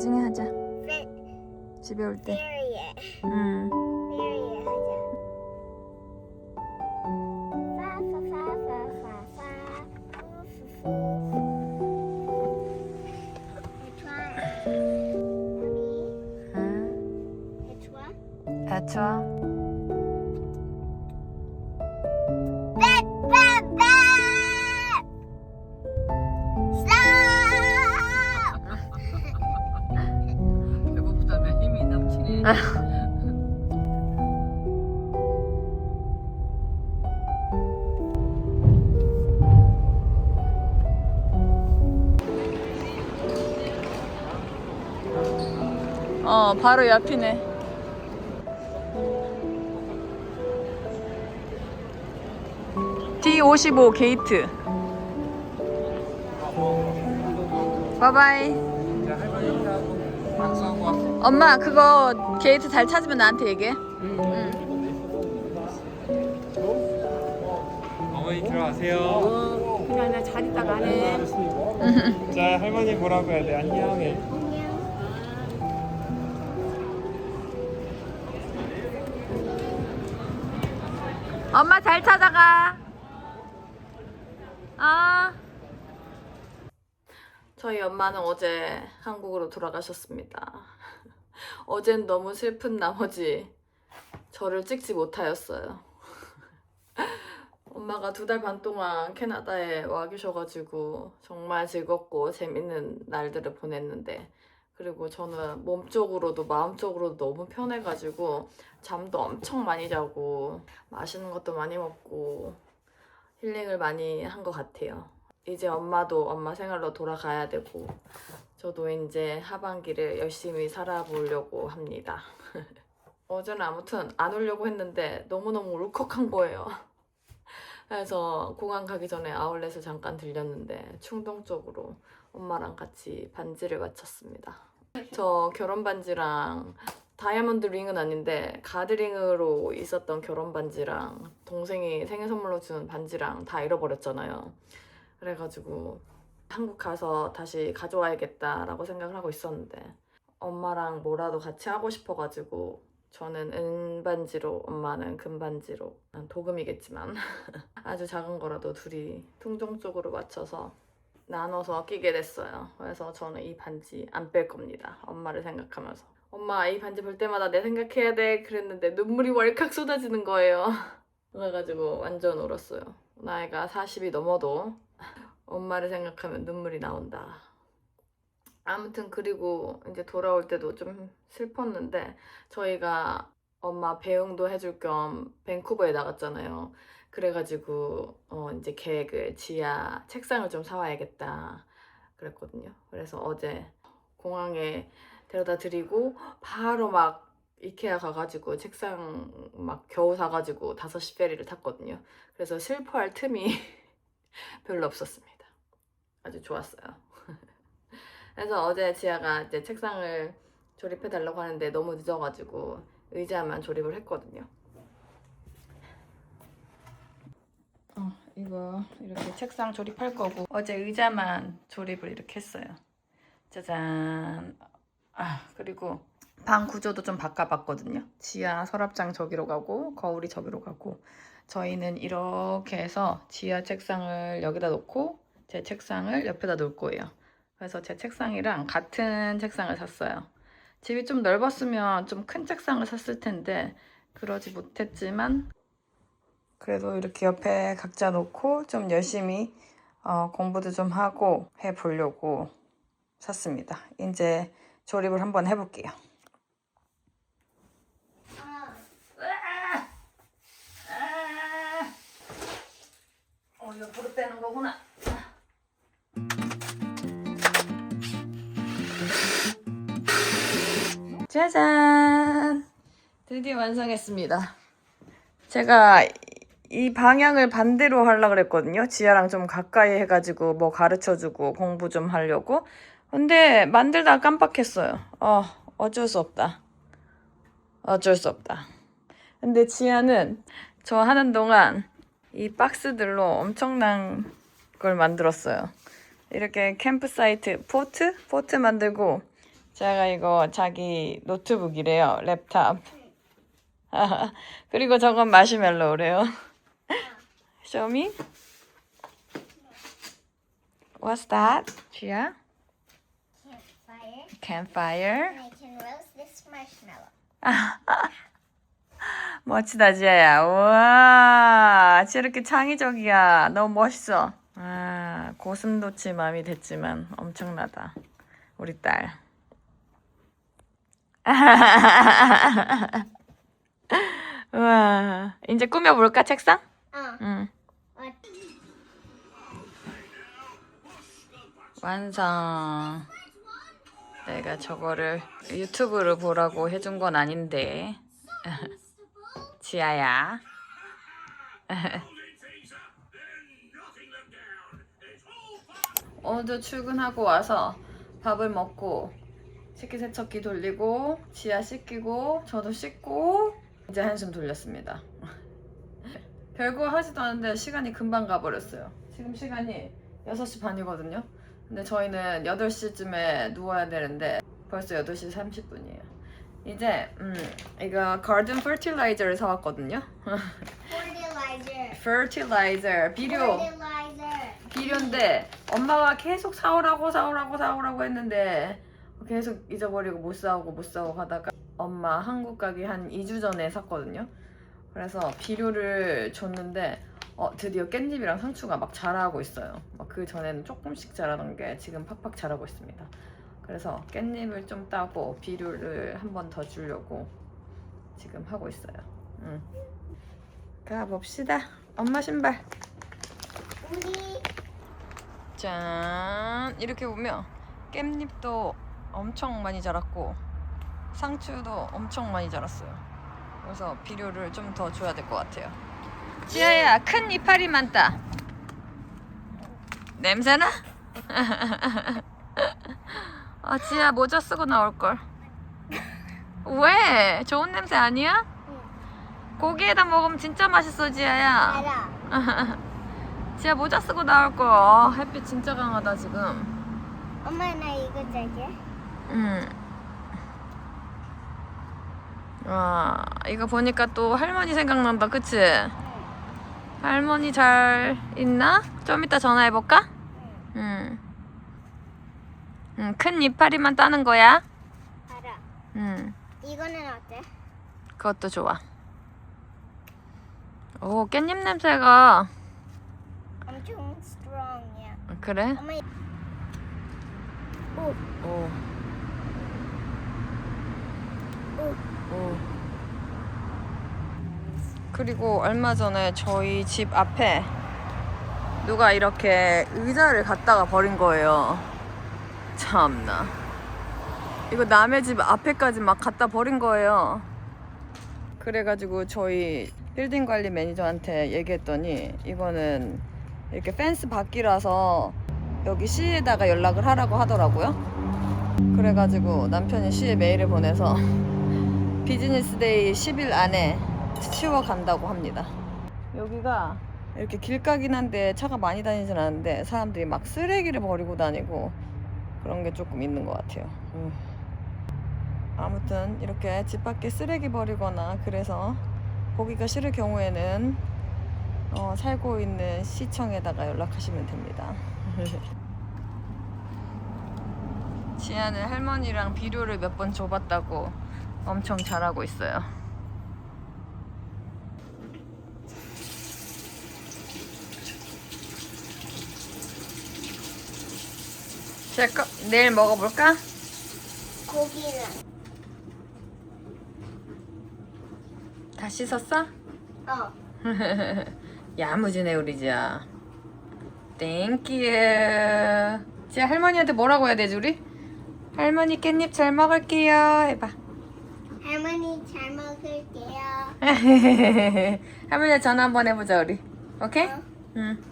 나중에 하자. 집에 올 때. 응. 좋아. 배고프다며 힘이 넘치네. 바로 옆이네. D55 게이트. 바이바이. 엄마 그거 게이트 잘 찾으면 나한테 얘기해. 응. 어머니 들어가세요. 그냥 나 잘 있다가 안 해. 자, 할머니 뭐라고 해야 돼? 안녕해. 엄마 잘 찾아가. 저희 엄마는 어제 한국으로 돌아가셨습니다. 어젠 너무 슬픈 나머지 저를 찍지 못하였어요. 엄마가 2달 반 동안 캐나다에 와 계셔가지고 정말 즐겁고 재밌는 날들을 보냈는데, 그리고 저는 몸쪽으로도 마음쪽으로도 너무 편해가지고 잠도 엄청 많이 자고 맛있는 것도 많이 먹고 힐링을 많이 한 것 같아요. 이제 엄마도 엄마 생활로 돌아가야 되고 저도 이제 하반기를 열심히 살아보려고 합니다. 어제는 아무튼 안 오려고 했는데 너무너무 울컥한 거예요. 그래서 공항 가기 전에 아울렛을 잠깐 들렸는데 충동적으로 엄마랑 같이 반지를 맞췄습니다. 저 결혼 반지랑 다이아몬드 링은 아닌데 가드링으로 있었던 결혼 반지랑 동생이 생일 선물로 준 반지랑 다 잃어버렸잖아요. 그래가지고 한국 가서 다시 가져와야겠다라고 생각을 하고 있었는데 엄마랑 뭐라도 같이 하고 싶어가지고 저는 은반지로 엄마는 금반지로, 도금이겠지만 아주 작은 거라도 둘이 충동적으로 맞춰서 나눠서 끼게 됐어요. 그래서 저는 이 반지 안 뺄 겁니다. 엄마를 생각하면서. 엄마 이 반지 볼 때마다 내 생각해야 돼 그랬는데 눈물이 월칵 쏟아지는 거예요. 그래가지고 완전 울었어요. 나이가 40이 넘어도 엄마를 생각하면 눈물이 나온다. 아무튼 그리고 이제 돌아올 때도 좀 슬펐는데 저희가 엄마 배웅도 해줄 겸 밴쿠버에 나갔잖아요. 그래가지고 이제 계획을 지하 책상을 좀 사와야겠다 그랬거든요. 그래서 어제 공항에 데려다 드리고 바로 막 이케아 가가지고 책상 막 겨우 사가지고 5시 페리를 탔거든요. 그래서 슬퍼할 틈이 별로 없었습니다. 아주 좋았어요. 그래서 어제 지아가 이제 책상을 조립해 달라고 하는데 너무 늦어가지고 의자만 조립을 했거든요. 이거 이렇게 책상 조립할 거고 어제 의자만 조립을 이렇게 했어요. 짜잔. 그리고 방 구조도 좀 바꿔봤거든요. 지하 서랍장 저기로 가고 거울이 저기로 가고 저희는 이렇게 해서 지하 책상을 여기다 놓고 제 책상을 옆에다 놓을 거예요. 그래서 제 책상이랑 같은 책상을 샀어요. 집이 좀 넓었으면 좀 큰 책상을 샀을 텐데 그러지 못했지만 그래도 이렇게 옆에 각자 놓고 좀 열심히 공부도 좀 하고 해보려고 샀습니다. 이제 조립을 한번 해볼게요. 옆으로 빼는 거구나. 짜잔! 드디어 완성했습니다. 제가 이 방향을 반대로 하려고 그랬거든요. 지아랑 좀 가까이 해가지고 뭐 가르쳐주고 공부 좀 하려고. 근데 만들다가 깜빡했어요. 어쩔 수 없다. 어쩔 수 없다. 근데 지아는 저 하는 동안 이 박스들로 엄청난 걸 만들었어요. 이렇게 캠프사이트 포트 만들고 제가 이거 자기 노트북이래요. 랩탑. 그리고 저건 마시멜로우래요. Show me. What's that? 지아? Campfire. Campfire. And I can roast this marshmallow. 멋지다 지아야. 우와, 지아 이렇게 창의적이야. 너무 멋있어. 아, 고슴도치맘이 됐지만 엄청나다. 우리 딸. 우와, 이제 꾸며볼까 책상? 응. 완성. 내가 저거를 유튜브를 보라고 해준 건 아닌데. 지아야. 오늘도 출근하고 와서 밥을 먹고 식기세척기 돌리고 지아 씻기고 저도 씻고 이제 한숨 돌렸습니다. 별거 하지도 않은데 시간이 금방 가버렸어요. 지금 시간이 6시 반이거든요. 근데 저희는 8시쯤에 누워야 되는데 벌써 8시 30분이에요. 이제 이거 가든 퍼틸라이저를 사왔거든요. Fertilizer. 퍼틸라이저 비료. Fertilizer. 비료인데 엄마가 계속 사오라고 했는데 계속 잊어버리고 못 사오고 하다가 엄마 한국 가기 한 2주 전에 샀거든요. 그래서 비료를 줬는데 드디어 깻잎이랑 상추가 막 자라고 있어요. 그 전에는 조금씩 자라던 게 지금 팍팍 자라고 있습니다. 그래서 깻잎을 좀 따고 비료를 한 번 더 주려고 지금 하고 있어요. 가봅시다. 엄마 신발. 우리 짠! 이렇게 보면 깻잎도 엄청 많이 자랐고 상추도 엄청 많이 자랐어요. 그래서 비료를 좀 더 줘야 될 것 같아요. 지아야, 큰 이파리만 따. 냄새나? 아, 지아 모자 쓰고 나올걸. 왜? 좋은 냄새 아니야? 고기에다 먹으면 진짜 맛있어, 지아야. 알아. 지아 모자 쓰고 나올걸. 햇빛 진짜 강하다 지금. 엄마 나 이거 잘게. 와, 이거 보니까 또 할머니 생각난다, 그치? 할머니 잘 있나? 좀 이따 전화해볼까? 큰 이파리만 따는 거야? 알아. 이거는 어때? 그것도 좋아. 오, 깻잎 냄새가. 엄청 strong이야. 그래? 엄마 오. 오. 그리고 얼마 전에 저희 집 앞에 누가 이렇게 의자를 갖다가 버린 거예요. 참나. 이거 남의 집 앞에까지 막 갖다 버린 거예요. 그래가지고 저희 빌딩 관리 매니저한테 얘기했더니 이거는 이렇게 펜스 밖이라서 여기 시에다가 연락을 하라고 하더라고요. 그래가지고 남편이 시에 메일을 보내서 비즈니스 데이 10일 안에 치워간다고 합니다. 여기가 이렇게 길가긴 한데 차가 많이 다니진 않는데 사람들이 막 쓰레기를 버리고 다니고 그런 게 조금 있는 것 같아요. 아무튼 이렇게 집 밖에 쓰레기 버리거나 그래서 보기가 싫을 경우에는 살고 있는 시청에다가 연락하시면 됩니다. 지아는 할머니랑 비료를 몇 번 줘봤다고 엄청 잘하고 있어요. 내일 먹어볼까? 고기는 다 씻었어? 야무지네 우리 지아. 땡큐. 지아 할머니한테 뭐라고 해야 되지 우리? 할머니 깻잎 잘 먹을게요 해봐. 할머니 잘 먹을게요. 할머니한테 전화 한번 해보자 우리. 오케이? 응.